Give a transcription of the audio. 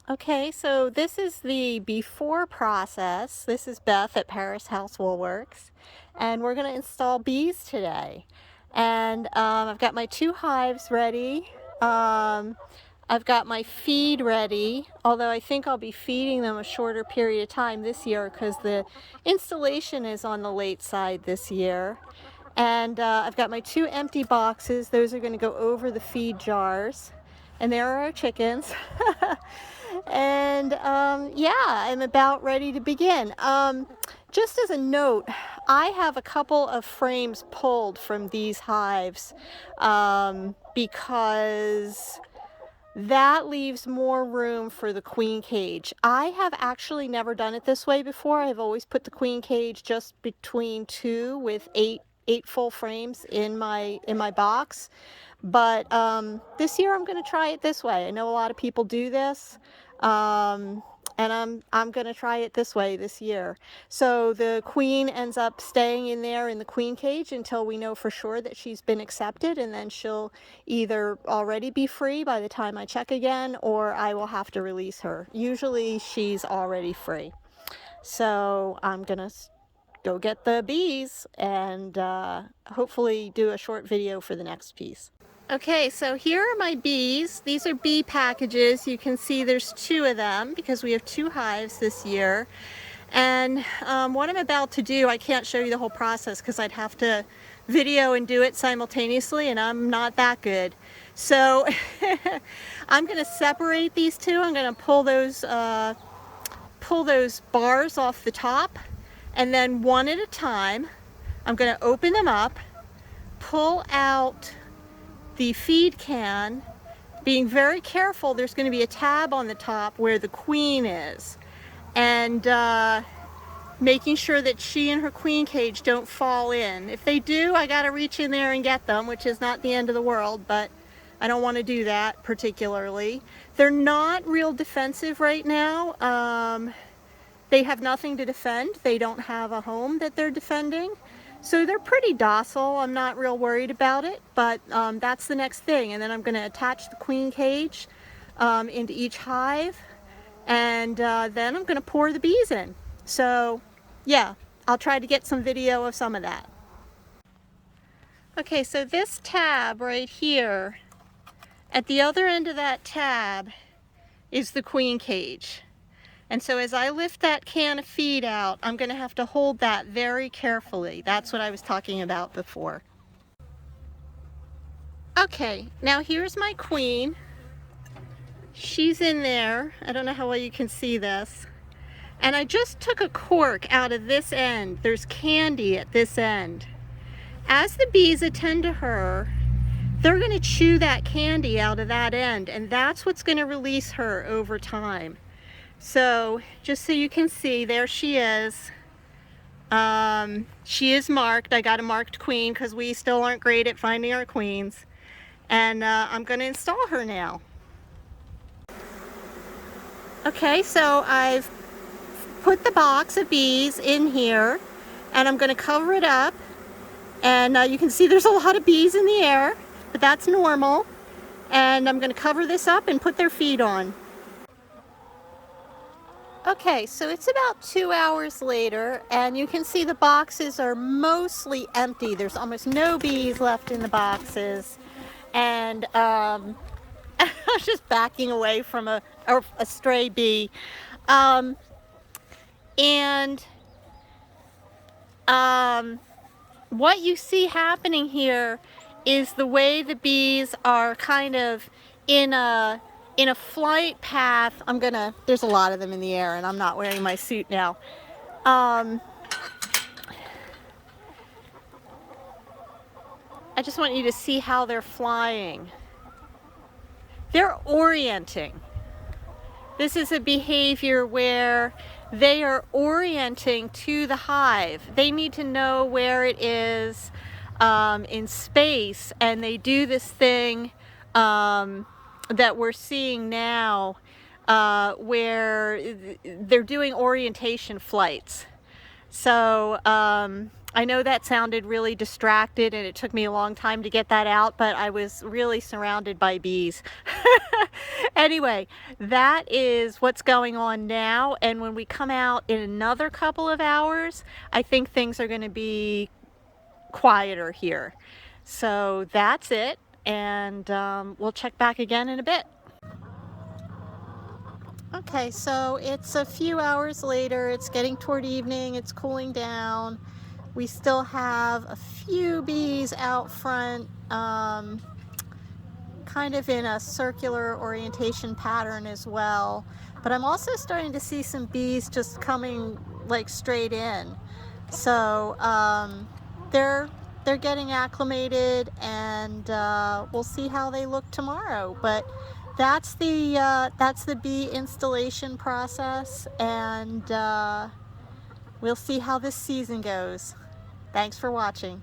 Okay, so this is the before process. This is Beth at Parris Housewool Works, and we're going to install bees today. And I've got my 2 hives ready. I've got my feed ready, although I think I'll be feeding them a shorter period of time this year because the installation is on the late side this year. And I've got my 2 empty boxes. Those are going to go over the feed jars. And there are our chickens. And yeah, I'm about ready to begin. Just as a note, I have a couple of frames pulled from these hives because that leaves more room for the queen cage. I have actually never done it this way before. I've always put the queen cage just between 2 with 8 full frames in my box. But this year I'm going to try it this way. I know a lot of people do this, and I'm going to try it this way this year. So the queen ends up staying in there in the queen cage until we know for sure that she's been accepted, and then she'll either already be free by the time I check again, or I will have to release her. Usually she's already free. So I'm going to go get the bees and hopefully do a short video for the next piece. Okay, so here are my bees. These are bee packages. You can see there's 2 of them because we have 2 hives this year. And what I'm about to do, I can't show you the whole process because I'd have to video and do it simultaneously, and I'm not that good. So I'm going to separate these 2. I'm going to pull those bars off the top, and then one at a time, I'm going to open them up, pull out the feed can, being very careful. There's going to be a tab on the top where the queen is, and making sure that she and her queen cage don't fall in. If they do, I got to reach in there and get them, which is not the end of the world, but I don't want to do that particularly. They're not real defensive right now. They have nothing to defend. They don't have a home that they're defending. So they're pretty docile. I'm not real worried about it, but that's the next thing. And then I'm going to attach the queen cage into each hive, and then I'm going to pour the bees in. So yeah, I'll try to get some video of some of that. Okay, so this tab right here, at the other end of that tab is the queen cage. And so as I lift that can of feed out, I'm going to have to hold that very carefully. That's what I was talking about before. Okay, now here's my queen. She's in there. I don't know how well you can see this. And I just took a cork out of this end. There's candy at this end. As the bees attend to her, they're going to chew that candy out of that end, and that's what's going to release her over time. So just so you can see, there she is. She is marked. I got a marked queen because we still aren't great at finding our queens. And I'm going to install her now. Okay, so I've put the box of bees in here, and I'm going to cover it up. And you can see there's a lot of bees in the air, but that's normal. And I'm going to cover this up and put their feed on. Okay, so it's about 2 hours later, and you can see the boxes are mostly empty. There's almost no bees left in the boxes. And I was just backing away from a stray bee. What you see happening here is the way the bees are kind of in a flight path. There's a lot of them in the air, and I'm not wearing my suit now. I just want you to see how they're flying. They're orienting. This is a behavior where they are orienting to the hive. They need to know where it is in space, and they do this thing that we're seeing now where they're doing orientation flights. So I know that sounded really distracted and it took me a long time to get that out, but I was really surrounded by bees. Anyway, that is what's going on now, and when we come out in another couple of hours, I think things are going to be quieter here. So that's it, and we'll check back again in a bit. Okay, so it's a few hours later, it's getting toward evening, it's cooling down. We still have a few bees out front, kind of in a circular orientation pattern as well. But I'm also starting to see some bees just coming like straight in. So they're getting acclimated, and we'll see how they look tomorrow. But that's the bee installation process, and we'll see how this season goes. Thanks for watching.